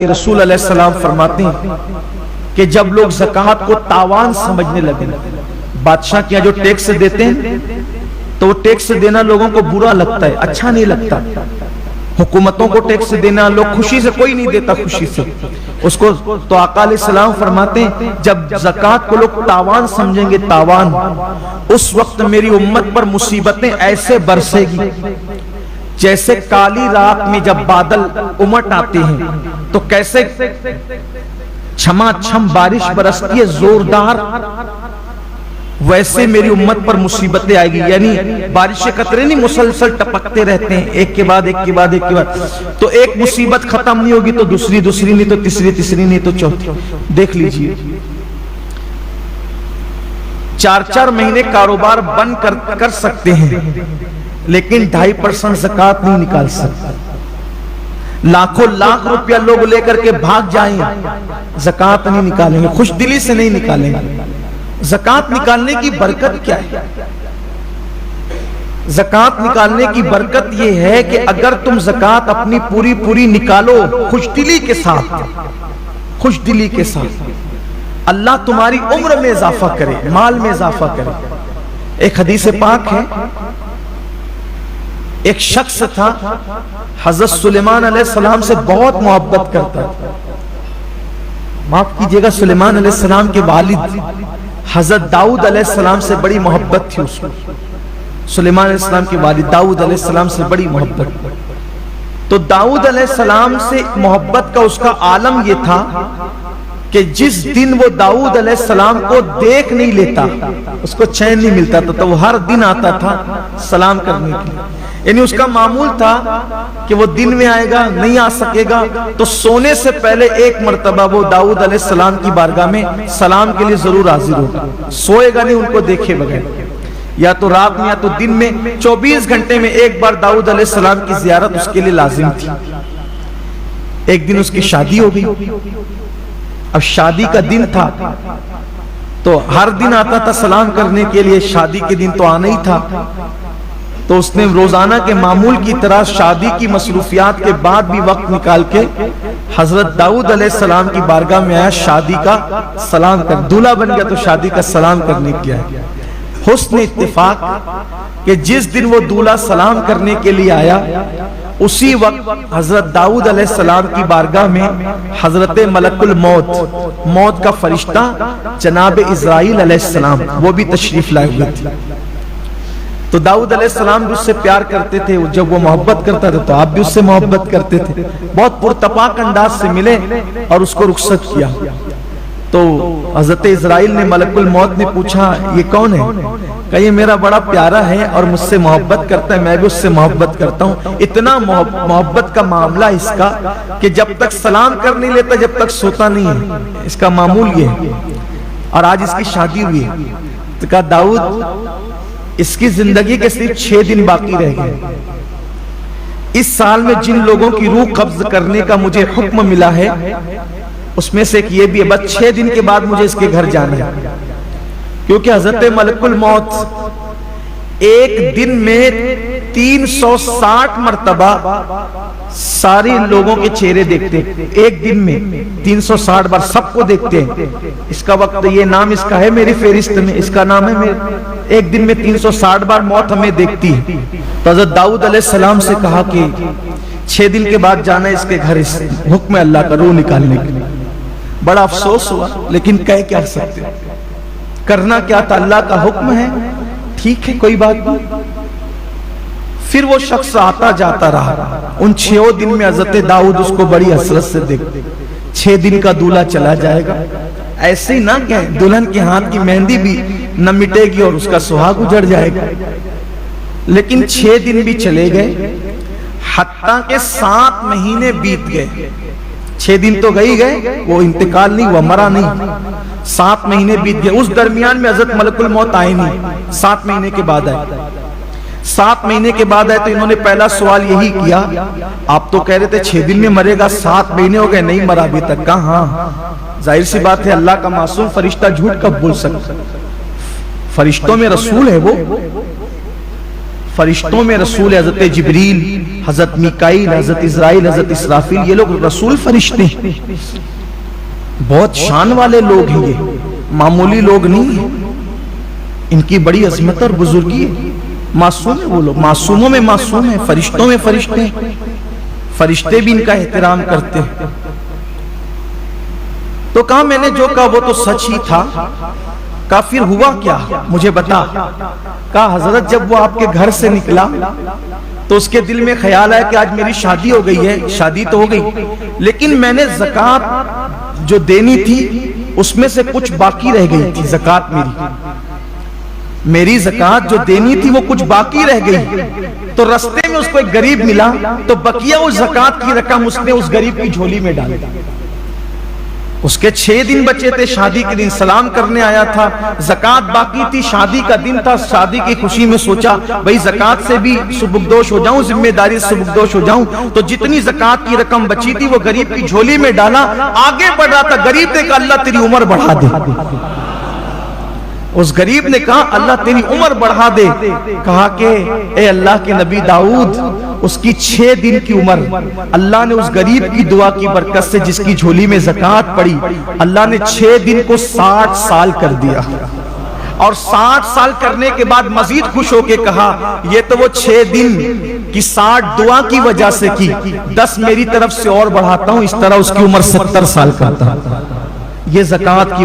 رسول علیہ السلام فرماتے ہیں کہ جب لوگ زکوٰۃ کو تاوان سمجھنے لگے، بادشاہ کیا جو ٹیکس دیتے ہیں تو وہ ٹیکس دینا لوگوں کو برا لگتا ہے، اچھا نہیں لگتا۔ حکومتوں کو ٹیکس دینا لوگ خوشی سے، کوئی نہیں دیتا خوشی سے اس کو، تو آقا علیہ السلام فرماتے ہیں جب زکوٰۃ کو لوگ تاوان سمجھیں گے، تاوان، اس وقت میری امت پر مصیبتیں ایسے برسے گی جیسے کالی رات میں جب بادل امٹ آتے ہیں تو کیسے چھما چھم بارش برستی ہے زوردار، ویسے میری امت پر مصیبتیں آئے گی، یعنی بارش کے قطرے نہیں مسلسل ٹپکتے رہتے ہیں ایک کے بعد ایک کے بعد ایک کے بعد، تو ایک مصیبت ختم نہیں ہوگی تو دوسری، دوسری نہیں تو تیسری، تیسری نہیں تو چوتھی۔ دیکھ لیجئے 4 مہینے کاروبار بند کر سکتے ہیں لیکن 2.5% زکوٰۃ نہیں نکال سکتے، لاکھوں لاکھ روپیہ لوگ لے کر کے بھاگ جائیں، زکوٰۃ نہیں نکالیں گے، خوش دلی سے نہیں نکالیں گے۔ زکوٰۃ نکالنے کی برکت کیا ہے؟ زکوٰۃ نکالنے کی برکت یہ ہے کہ اگر تم زکوٰۃ اپنی پوری نکالو خوش دلی کے ساتھ، خوش دلی کے ساتھ، اللہ تمہاری عمر میں اضافہ کرے، مال میں اضافہ کرے۔ ایک حدیث پاک ہے، ایک شخص تھا حضرت سلیمان علیہ السلام سے بہت محبت کرتا تھا، معاف کیجئے گا سلیمان علیہ السلام کے والد حضرت داؤد علیہ السلام سے بڑی محبت تھی اس کو، سلیمان علیہ السلام کے والد داؤد علیہ السلام سے بڑی محبت، تو داؤد علیہ السلام سے محبت کا اس کا عالم یہ تھا کہ جس دن وہ داؤد علیہ السلام کو دیکھ نہیں لیتا اس کو چین نہیں ملتا تھا، تو وہ ہر دن آتا تھا سلام کرنے کے لیے، یعنی اس کا معمول تھا کہ وہ دن میں آئے گا، نہیں آ سکے گا تو سونے سے پہلے ایک مرتبہ وہ داؤد علیہ السلام کی بارگاہ میں سلام کے لیے ضرور حاضر ہوگا، سوئے گا نہیں ان کو دیکھے بغیر، یا تو رات میں یا تو دن میں، 24 گھنٹے میں ایک بار داؤد علیہ السلام کی زیارت اس کے لیے لازم تھی۔ ایک دن اس کی شادی ہو گئی، اب شادی کا دن تھا تو ہر دن آتا تھا سلام کرنے کے لیے، شادی کے دن تو آنا ہی تھا، تو اس نے روزانہ کے معمول کی طرح شادی کی مصروفیات کے بعد بھی وقت نکال کے حضرت داؤد علیہ السلام کی بارگاہ میں آیا، شادی کا سلام کر، دولہا بن گیا تو شادی کا سلام کرنے کیا ہے۔ حسن اتفاق کہ جس دن وہ دولہا سلام کرنے کے لیے آیا اسی وقت حضرت داؤد علیہ السلام کی بارگاہ میں حضرت ملک الموت، موت کا فرشتہ جناب اسرائیل علیہ السلام وہ بھی تشریف لائے ہوئے تھے، تو داؤد علیہ السلام بھی اس سے پیار کرتے تھے، جب وہ محبت کرتا تھا تو آپ بھی اس سے محبت کرتے تھے، بہت پرتپاک انداز سے ملے اور اس کو رخصت کیا، تو حضرت اسرائیل نے، ملک الموت نے پوچھا یہ کون ہے؟ کہ یہ میرا بڑا پیارا ہے اور مجھ سے محبت کرتا ہے، میں بھی اس سے محبت کرتا ہوں، اتنا محبت کا معاملہ اس کا کہ جب تک سلام کر نہیں لیتا جب تک سوتا نہیں ہے، اس کا معمول یہ ہے، اور آج اس کی شادی ہوئی ہے، تو کہا داؤد اس کی زندگی کے صرف 6 دن باقی رہ گئے، اس سال میں جن لوگوں کی روح قبض کرنے کا مجھے حکم ملا ہے اس میں سے ایک یہ بھی ہے، بس 6 دن کے بعد مجھے اس کے گھر جانا ہے، کیونکہ حضرت ملک الموت ایک دن میں 360 مرتبہ ساری لوگوں کے چہرے دیکھتے ہیں، ایک دن میں 360 بار سب کو دیکھتے ہیں، اس کا وقت یہ نام اس کا ہے میری فہرست میں، اس کا نام ہے ایک دن میں 360 بار موت ہمیں دیکھتی ہے، تو حضرت داؤد علیہ السلام سے کہا کہ 6 دن کے بعد جانا ہے اس کے گھر، اس حکم ہے اللہ کا روح نکالنے کے لیے۔ بڑا افسوس ہوا لیکن کہہ کیا سکتے، کرنا کیا تھا، اللہ کا حکم ہے، ٹھیک ہے کوئی بات نہیں۔ پھر وہ شخص آتا جاتا رہا، ان 6 دن میں حضرت داؤد اس کو بڑی حسرت سے دیکھتے، 6 دن کا دولہا چلا جائے گا، ایسے ہی نہ کہیں دلہن کے ہاتھ کی مہندی بھی نہ مٹے گی اور اس کا سہاگ اجڑ جائے گا، لیکن 6 دن بھی چلے گئے، حتیٰ کہ 7 مہینے بیت گئے، 6 دن تو گئے، وہ انتقال نہیں ہوا، مرا نہیں، 7 مہینے بیت گئے، اس درمیان میں حضرت ملک الموت آئے نہیں، 7 مہینے کے بعد آئے، 7 مہینے کے بعد آئے تو انہوں نے پہلا سوال یہی کیا، آپ تو کہہ رہے تھے 6 دن میں مرے گا، 7 مہینے ہو گئے نہیں مرا ابھی تک، کہاں؟ ظاہر سی بات ہے اللہ کا معصوم فرشتہ جھوٹ کب بول سکتا، فرشتوں میں رسول ہے وہ، فرشتوں میں رسول حضرت جبریل، حضرت میکائیل، حضرت اسرائیل، حضرت اسرافیل، یہ لوگ رسول فرشتے ہیں، بہت شان والے لوگ ہیں، یہ معمولی لوگ نہیں ہیں، ان کی بڑی عظمت اور بزرگی ہے، معصوم ہیں وہ لوگ، معصوموں میں معصوم ہیں، فرشتوں میں فرشتے ہیں، فرشتے بھی ان کا احترام کرتے ہیں۔ تو کہا میں نے جو کہا وہ تو سچ ہی تھا، کہا پھر ہوا کیا مجھے بتا۔ کہا حضرت جب وہ آپ کے گھر سے نکلا تو اس کے دل میں خیال آیا کہ آج میری شادی ہو گئی ہے، شادی تو ہو گئی، لیکن میں نے زکوٰۃ جو دینی تھی اس میں سے کچھ باقی رہ گئی تھی، زکوٰۃ میری زکوٰۃ جو دینی تھی وہ کچھ باقی رہ گئی، تو رستے میں اس کو ایک غریب ملا، تو بقیہ اس زکوٰۃ کی رقم اس نے اس غریب کی جھولی میں ڈالی۔ اس کے 6 دن بچے تھے، شادی کے دن سلام کرنے آیا تھا، زکوٰۃ باقی تھی، شادی کا دن تھا، شادی کی خوشی میں سوچا بھئی زکوٰۃ سے بھی سبکدوش ہو جاؤں، ذمہ داری سے سبکدوش ہو جاؤں، تو جتنی زکوٰۃ کی رقم بچی تھی وہ غریب کی جھولی میں ڈالا، آگے بڑھ رہا تھا، غریب نے کہا اللہ تیری عمر بڑھا دے۔ اس غریب نے کہا اللہ تیری عمر بڑھا دے، کہا کہ اے اللہ کے نبی داؤد، اس کی 6 دن کی عمر اللہ نے اس غریب کی دعا کی برکت سے جس کی جھولی میں زکوٰۃ پڑی، اللہ نے 6 دن کو 60 سال کر دیا، اور 60 سال کرنے کے بعد مزید خوش ہو کے کہا یہ تو وہ 6 دن کی 60 دعا کی وجہ سے کی، 10 میری طرف سے اور بڑھاتا ہوں، اس طرح اس کی عمر 70 سال کرتا۔ یہ زکوٰۃ کی